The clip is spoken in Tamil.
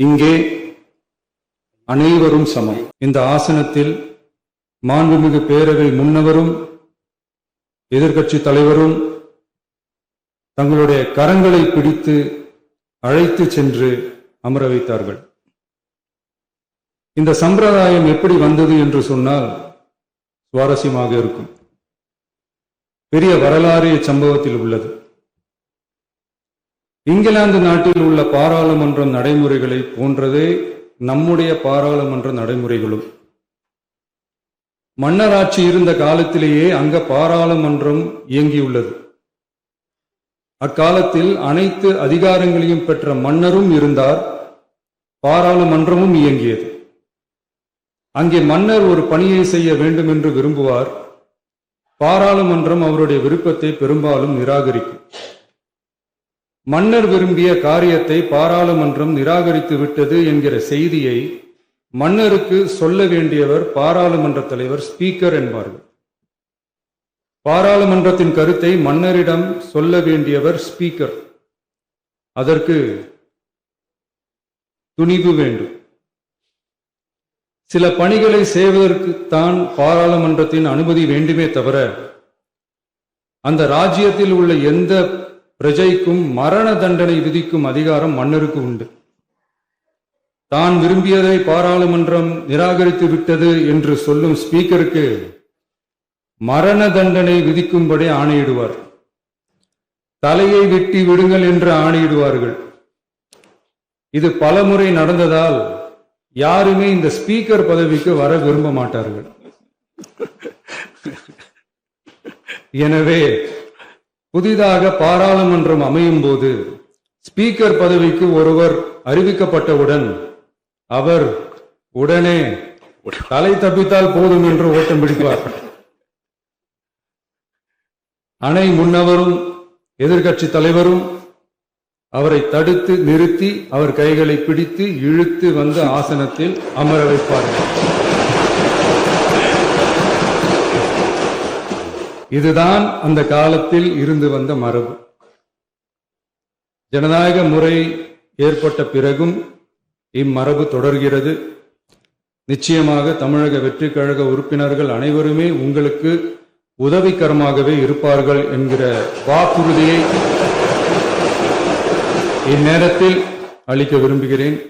இங்கே அனைவரும் சமம். இந்த ஆசனத்தில் மாண்புமிகு பேரவை முன்னவரும் எதிர்க்கட்சி தலைவரும் தங்களுடைய கரங்களை பிடித்து அழைத்து சென்று அமர வைத்தார்கள். இந்த சம்பிரதாயம் எப்படி வந்தது என்று சொன்னால் சுவாரஸ்யமாக இருக்கும். பெரிய வரலாறு சம்பவத்தில் உள்ளது. இங்கிலாந்து நாட்டில் உள்ள பாராளுமன்ற நடைமுறைகளை போன்றதே நம்முடைய பாராளுமன்ற நடைமுறைகளும். மன்னராட்சி இருந்த காலத்திலேயே அங்க பாராளுமன்றம் இயங்கியுள்ளது. அக்காலத்தில் அனைத்து அதிகாரங்களையும் பெற்ற மன்னரும் இருந்தார், பாராளுமன்றமும் இயங்கியது. அங்கே மன்னர் ஒரு பணியை செய்ய வேண்டும் என்று விரும்புவார். பாராளுமன்றம் அவருடைய விருப்பத்தை பெரும்பாலும் நிராகரிக்கும். மன்னர் விரும்பிய காரியத்தை பாராளுமன்றம் நிராகரித்து விட்டது என்கிற செய்தியை மன்னருக்கு சொல்ல வேண்டியவர் பாராளுமன்ற தலைவர், ஸ்பீக்கர் என்பார்கள். பாராளுமன்றத்தின் கருத்தை மன்னரிடம் சொல்ல வேண்டியவர் ஸ்பீக்கர். அதற்கு துணிவு வேண்டும். சில பணிகளை செய்வதற்குத்தான் பாராளுமன்றத்தின் அனுமதி வேண்டுமே தவிர அந்த ராஜ்யத்தில் உள்ள எந்த பிரஜைக்கும் மரண தண்டனை விதிக்கும் அதிகாரம் மன்னருக்கு உண்டு. தான் விரும்பியதை பாராளுமன்றம் நிராகரித்து விட்டது என்று சொல்லும் ஸ்பீக்கருக்கு மரண தண்டனை விதிக்கும்படி ஆணையிடுவார். தலையை வெட்டி விடுங்கள் என்று ஆணையிடுவார்கள். இது பலமுறை நடந்ததால் யாருமே இந்த ஸ்பீக்கர் பதவிக்கு வர விரும்ப மாட்டார்கள். எனவே புதிதாக பாராளுமன்றம் அமையும் போது ஸ்பீக்கர் பதவிக்கு ஒருவர் அறிவிக்கப்பட்டவுடன் அவர் உடனே தலை தப்பித்தால் போதும் என்று ஓட்டம் பிடிப்பார். அணை முன்னவரும் எதிர்க்கட்சி தலைவரும் அவரை தடுத்து நிறுத்தி அவர் கைகளை பிடித்து இழுத்து வந்து ஆசனத்தில் அமர வைப்பார்கள். இதுதான் அந்த காலத்தில் இருந்து வந்த மரபு. ஜனநாயக முறை ஏற்பட்ட பிறகும் இம்மரபு தொடர்கிறது. நிச்சயமாக தமிழக வெற்றி கழக உறுப்பினர்கள் அனைவருமே உங்களுக்கு உதவிகரமாகவே இருப்பார்கள் என்கிற வாக்குறுதியை இந்நேரத்தில் அளிக்க விரும்புகிறேன்.